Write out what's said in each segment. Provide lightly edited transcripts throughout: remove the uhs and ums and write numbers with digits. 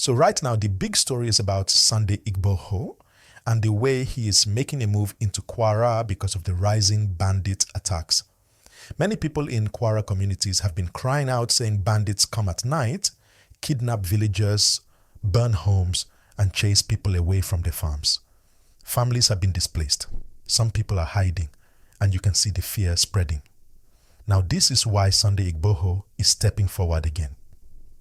So right now, the big story is about Sunday Igboho and the way he is making a move into Kwara because of the rising bandit attacks. Many people in Kwara communities have been crying out saying bandits come at night, kidnap villagers, burn homes, and chase people away from their farms. Families have been displaced. Some people are hiding, and you can see the fear spreading. Now, this is why Sunday Igboho is stepping forward again.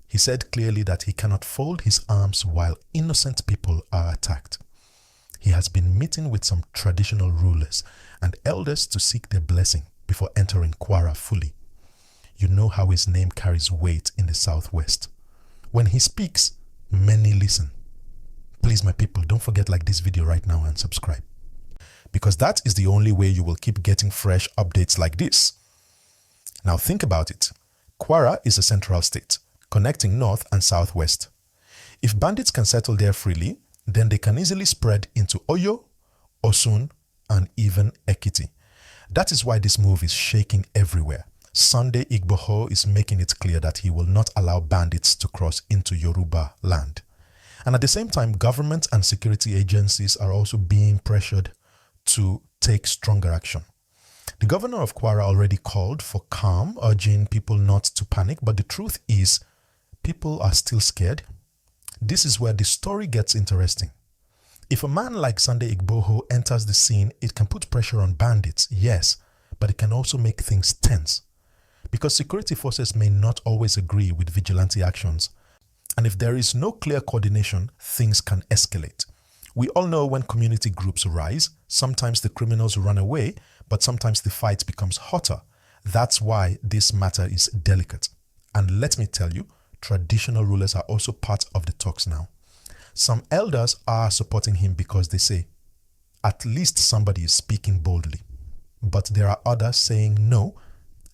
He said clearly that he cannot fold his arms while innocent people are attacked. He has been meeting with some traditional rulers and elders to seek their blessing before entering Kwara fully. You know how his name carries weight in the southwest. When he speaks, many listen. Please, my people, don't forget to like this video right now and subscribe, because that is the only way you will keep getting fresh updates like this. Now think about it. Kwara is a central state, connecting north and southwest. If bandits can settle there freely, then they can easily spread into Oyo, Osun, and even Ekiti. That is why this move is shaking everywhere. Sunday Igboho is making it clear that he will not allow bandits to cross into Yoruba land. And at the same time, government and security agencies are also being pressured to take stronger action. The governor of Kwara already called for calm, urging people not to panic, but the truth is, people are still scared. This is where the story gets interesting. If a man like Sunday Igboho enters the scene, it can put pressure on bandits, yes, but it can also make things tense, because security forces may not always agree with vigilante actions. And if there is no clear coordination, things can escalate. We all know when community groups rise, sometimes the criminals run away, but sometimes the fight becomes hotter. That's why this matter is delicate. And let me tell you, traditional rulers are also part of the talks now. Some elders are supporting him because they say, at least somebody is speaking boldly. But there are others saying, no,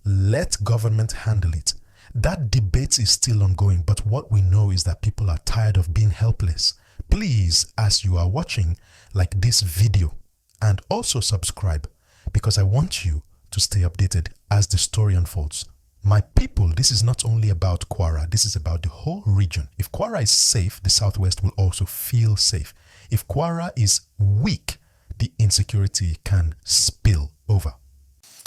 let government handle it. That debate is still ongoing, but what we know is that people are tired of being helpless. Please, as you are watching, like this video and also subscribe, because I want you to stay updated as the story unfolds. My people, this is not only about Kwara, this is about the whole region. If Kwara is safe, the southwest will also feel safe. If Kwara is weak, the insecurity can spill over.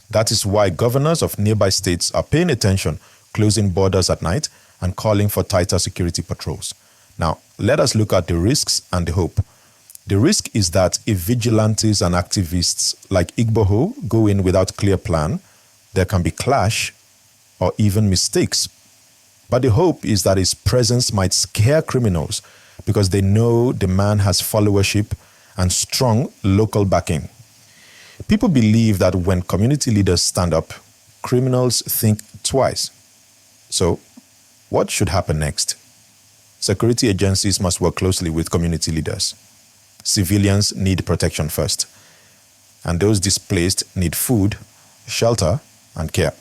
That is why governors of nearby states are paying attention, closing borders at night and calling for tighter security patrols. Now, let us look at the risks and the hope. The risk is that if vigilantes and activists like Igboho go in without clear plan, there can be clash or even mistakes. But the hope is that his presence might scare criminals because they know the man has followership and strong local backing. People believe that when community leaders stand up, criminals think twice. So, what should happen next? Security agencies must work closely with community leaders. Civilians need protection first, and those displaced need food, shelter, and care.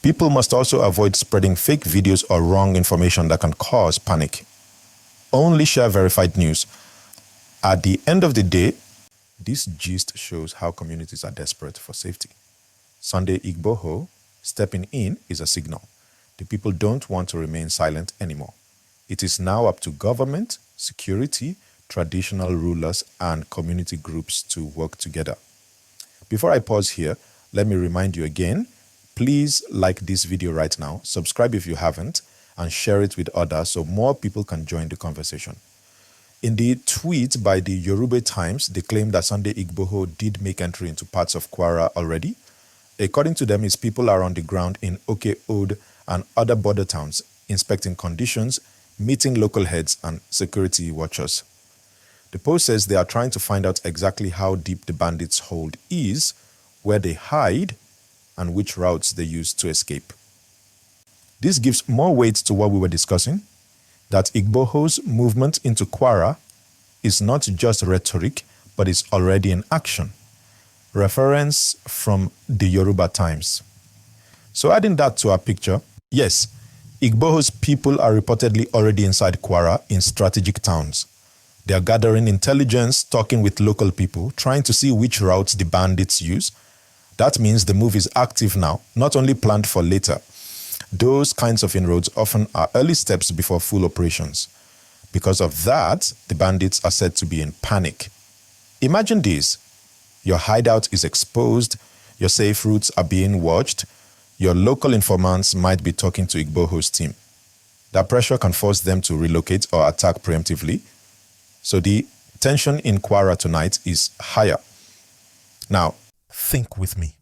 People must also avoid spreading fake videos or wrong information that can cause panic. Only share verified news. At the end of the day, this gist shows how communities are desperate for safety. Sunday Igboho stepping in is a signal. The people don't want to remain silent anymore. It is now up to government, security, traditional rulers, and community groups to work together. Before I pause here, let me remind you again, please like this video right now, subscribe if you haven't, and share it with others so more people can join the conversation. In the tweet by the Yoruba Times, they claim that Sunday Igboho did make entry into parts of Kwara already. According to them, his people are on the ground in Oke-Ode and other border towns, inspecting conditions, meeting local heads and security watchers. The post says they are trying to find out exactly how deep the bandits' hold is, where they hide, and which routes they use to escape. This gives more weight to what we were discussing, that Igboho's movement into Kwara is not just rhetoric, but is already in action. Reference from the Yoruba Times. So adding that to our picture, yes, Igboho's people are reportedly already inside Kwara in strategic towns. They are gathering intelligence, talking with local people, trying to see which routes the bandits use. That means the move is active now, not only planned for later. Those kinds of inroads often are early steps before full operations. Because of that, the bandits are said to be in panic. Imagine this. Your hideout is exposed, your safe routes are being watched, your local informants might be talking to Igboho's team. That pressure can force them to relocate or attack preemptively. So the tension in Kwara tonight is higher. Now, think with me.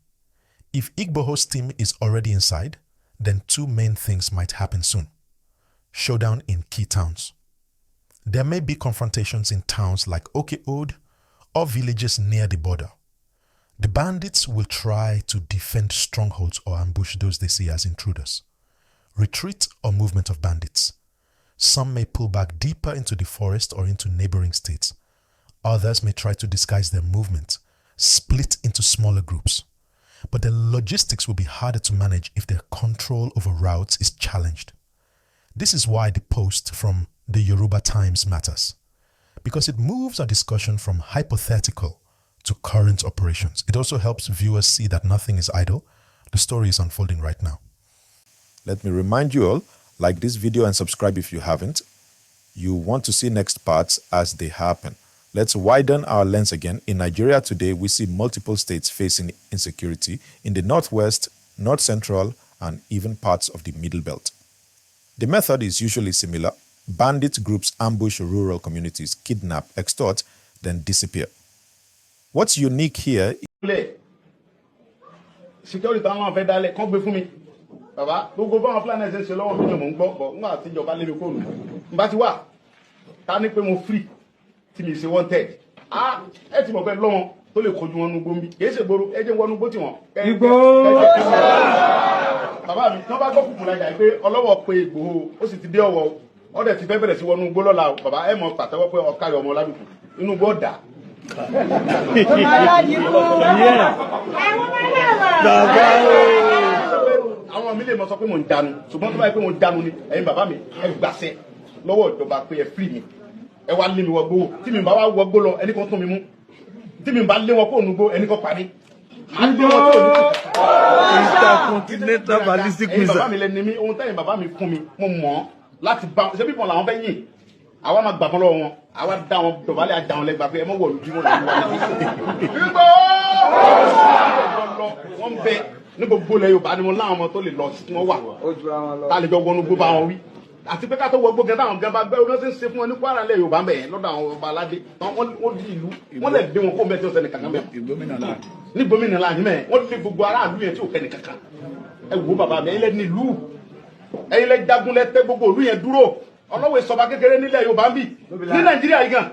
If Igboho's team is already inside, then two main things might happen soon. Showdown in key towns. There may be confrontations in towns like Oke-Ode or villages near the border. The bandits will try to defend strongholds or ambush those they see as intruders. Retreat or movement of bandits. Some may pull back deeper into the forest or into neighboring states. Others may try to disguise their movement, split into smaller groups. But the logistics will be harder to manage if their control over routes is challenged. This is why the post from the Yoruba Times matters, because it moves our discussion from hypothetical to current operations. It also helps viewers see that nothing is idle. The story is unfolding right now. Let me remind you all, like this video and subscribe if you haven't. You want to see next parts as they happen. Let's widen our lens again. In Nigeria today, we see multiple states facing insecurity in the northwest, north central, and even parts of the middle belt. The method is usually similar. Bandit groups ambush rural communities, kidnap, extort, then disappear. What's unique here? Security àwọn fẹ́ dalẹ̀ kàn gbé fún mi. Bàbá gbogbo báwọn Fulani ṣe lọ́wọ́ mi ni mò ń gbọ́ bọ̀ nígbà tí ìjọba lé mi kó mi. N bá ti wà ta ní pé mo free tí mi ṣe wanted. Ẹ ti mọ̀ pé lọ́wọ́ tó lè kojú wọn nu gbó mi. Kì í ṣe gbòòrò ẹ jẹ́ wọnú gbó tiwọn. Igboho. Bàbá mi tí wọ́n bá gbọ́ kùkù lájà pé ọlọ́wọ́ pé Igboho ó sì ti dé ọwọ́ ó dẹ̀ ti fẹ́ bẹ̀rẹ̀ sí wọnú gbó lọ́la bàbá ẹ mọ̀ pàtẹ́wọ́ pé ọ̀kadì ọmọ ládùúgbò inú gbó dà. Àwọn mi lè mọ sọ pé mo ń dànù ṣùgbọ́n tó bá yẹ pé mo ń dànù ni ẹ̀yin bàbá mi ẹ gbàṣẹ lọ́wọ́ ìjọba pé ẹ free mi ẹ wá lé mi wọgbó tí mi bá wá wọgbó lọ ẹnì kan tún mi mú tí mi bá lé wọn kó ònúgbó ẹnì kan parí. Intercontinental ballistic missile. Bàbá mi lẹ ní mi ohun tẹ́yìn bàbá mi fún mi mo mọ̀ láti bá ṣe bí bọ́n làwọn fẹ́ yìn àwa máa gbà fún lọ́wọ́ wọn àwa dá wọn dọ̀bálẹ̀ àjà wọn lẹ́gbàá pé ẹ mọ̀ wọ̀ lójú wọn lọ́wọ́ wọn bẹ ní gbogbo ilẹ̀ Yorùbá ni mo láwọn ọmọ tó lè lọ sí wọn wà tá a lè jọ wọnú gbó bá wọn wí àti pé ká tó wọ gbógun táwọn gan bá gbẹ ọdún tí ń ṣe fún wọn ní Kwara ilẹ̀ Yorùbá bẹ̀ lọ́dọ̀ àwọn ọba aládé wọ́n di ìlú wọ́n lè dé wọn kó mẹ́tí ọ̀sẹ̀ nìkan mẹ́ ní gómìnà láàyè mẹ́ wọ́n lé gbogbo aráàlú yẹn tí ò kẹ́ nìkankan ẹ wo bàbá mi ẹ̀yin lẹ ní ìlú ẹ̀yin lẹ jagun lẹ tẹ gbogbo ìlú yẹn dúró ọlọ́wọ́ ìsọba kékeré nílẹ̀ Yorùbá ń bì ní Nàìjíríà yìí gan.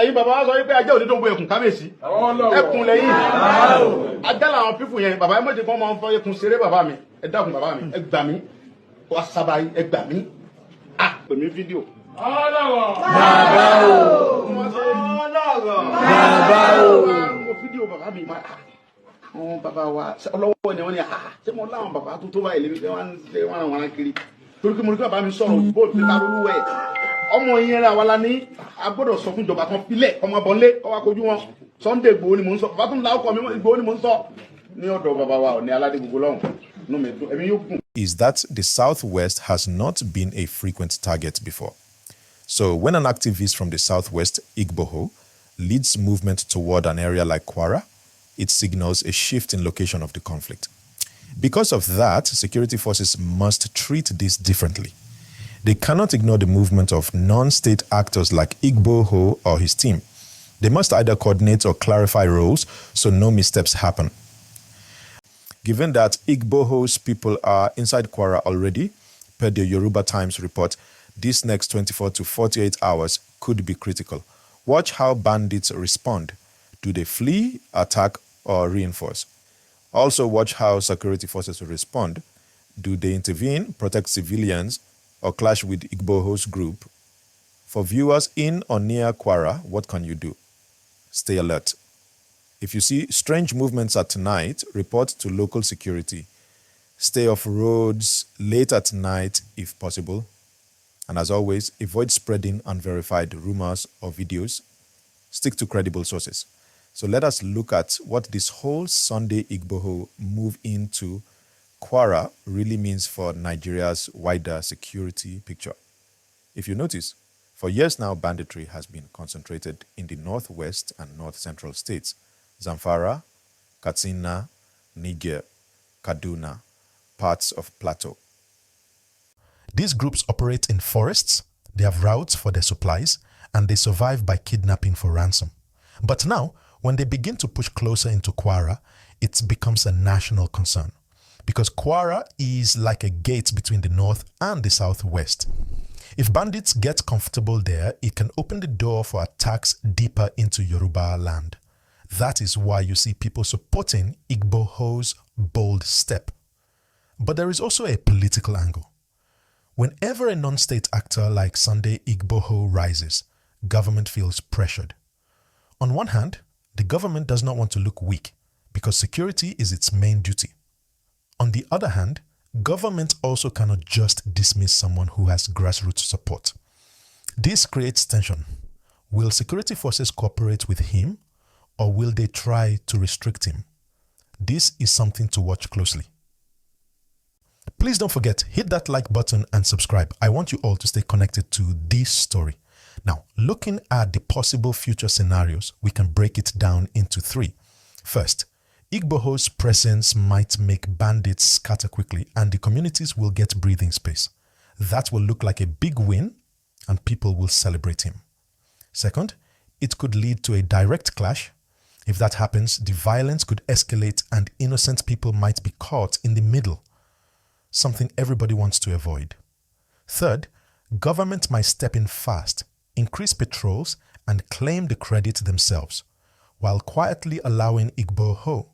Ẹ̀yin bàbá wa sọ wípé ajá òní tó ń bo ẹkùn kábíyèsí ẹkùn lẹ́yìn ajá làwọn pípù yẹn bàbá ẹ mọ̀jẹ̀ kí wọ́n máa ń fọ ẹkùn ṣeré bàbá mi ẹ dákun bàbá mi ẹ gbà mí wá sábà ẹ gbà mí pè mí fídíò. Mo fídíò bàbá mi àwọn bàbá wa ọlọ́wọ́ ni wọ́n ní ṣé mo láwọn bàbá tó tó báyìí lébi wọ́n àwọn kiri torí kí mo rí kí bàbá mi sọ̀rọ̀ bó ti ta lólúwẹ̀ ọmọ yẹn ra wa la ní agbọ́dọ̀ sọ fún ìjọba kan filẹ̀ ọmọ bọ́nlé ọwọ́ kojú wọn Sunday Igboho ni mò ń sọ bàbá tó ń la ọkọ mi Igboho ni mò ń sọ ní ọ̀dọ̀ bàbá wa ní aládé gbogbo lọ́hùn inú mi dùn ẹ̀mí yóò kùn. Is that the Southwest has not been a frequent target before. So when an activist from the Southwest, Igboho, leads movement toward an area like Kwara, it signals a shift in location of the conflict. Because of that, security forces must treat this differently. They cannot ignore the movement of non-state actors like Igboho or his team. They must either coordinate or clarify roles so no missteps happen. Given that Igboho's people are inside Kwara already, per the Yoruba Times report, this next 24 to 48 hours could be critical. Watch how bandits respond. Do they flee, attack, or reinforce? Also watch how security forces respond. Do they intervene, protect civilians, or clash with Igboho's group? For viewers in or near Kwara, what can you do? Stay alert. If you see strange movements at night, report to local security. Stay off roads late at night if possible. And as always, avoid spreading unverified rumors or videos. Stick to credible sources. So let us look at what this whole Sunday Igboho move into Kwara really means for Nigeria's wider security picture. If you notice, for years now, banditry has been concentrated in the northwest and north-central states: Zamfara, Katsina, Niger, Kaduna, parts of Plateau. These groups operate in forests, they have routes for their supplies, and they survive by kidnapping for ransom. But now, when they begin to push closer into Kwara, it becomes a national concern, because Kwara is like a gate between the north and the southwest. If bandits get comfortable there, it can open the door for attacks deeper into Yoruba land. That is why you see people supporting Igboho's bold step. But there is also a political angle. Whenever a non-state actor like Sunday Igboho rises, government feels pressured. On one hand, the government does not want to look weak because security is its main duty. On the other hand, government also cannot just dismiss someone who has grassroots support. This creates tension. Will security forces cooperate with him, or will they try to restrict him? This is something to watch closely. Please don't forget, hit that like button and subscribe. I want you all to stay connected to this story. Now, looking at the possible future scenarios, we can break it down into 3. First, Igboho's presence might make bandits scatter quickly and the communities will get breathing space. That will look like a big win and people will celebrate him. Second, it could lead to a direct clash. If that happens, the violence could escalate and innocent people might be caught in the middle, something everybody wants to avoid. Third, government might step in fast, increase patrols, and claim the credit themselves, while quietly allowing Igboho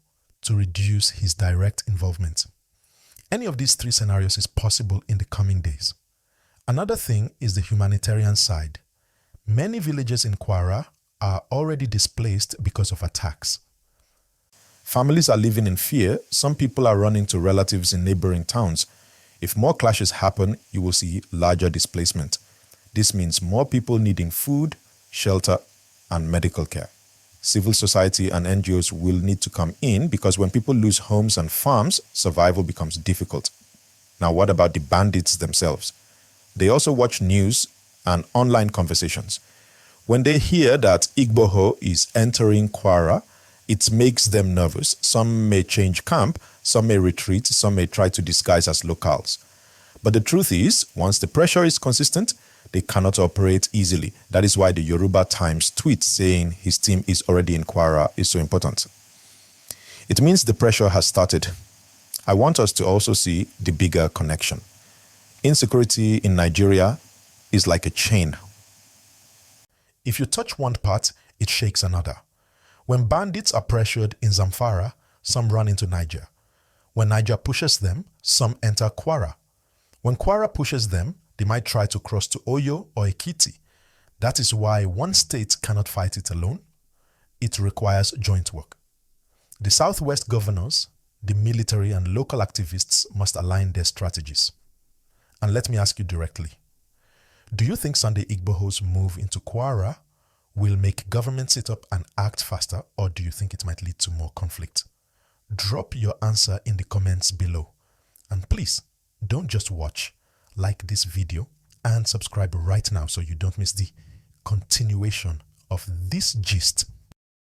to reduce his direct involvement. Any of these 3 scenarios is possible in the coming days. Another thing is the humanitarian side. Many villages in Kwara are already displaced because of attacks. Families are living in fear. Some people are running to relatives in neighboring towns. If more clashes happen, you will see larger displacement. This means more people needing food, shelter, and medical care. Civil society and NGOs will need to come in because when people lose homes and farms, survival becomes difficult. Now, what about the bandits themselves? They also watch news and online conversations. When they hear that Igboho is entering Kwara, it makes them nervous. Some may change camp, some may retreat, some may try to disguise as locals. But the truth is, once the pressure is consistent, they cannot operate easily. That is why the Yoruba Times tweet saying his team is already in Kwara is so important. It means the pressure has started. I want us to also see the bigger connection. Insecurity in Nigeria is like a chain. If you touch one part, it shakes another. When bandits are pressured in Zamfara, some run into Niger. When Niger pushes them, some enter Kwara. When Kwara pushes them, they might try to cross to Oyo or Ekiti. That is why one state cannot fight it alone. It requires joint work. The Southwest governors, the military and local activists must align their strategies. And let me ask you directly, do you think Sunday Igboho's move into Kwara will make government sit up and act faster, or do you think it might lead to more conflict? Drop your answer in the comments below. And please, don't just watch. Like this video and subscribe right now so you don't miss the continuation of this gist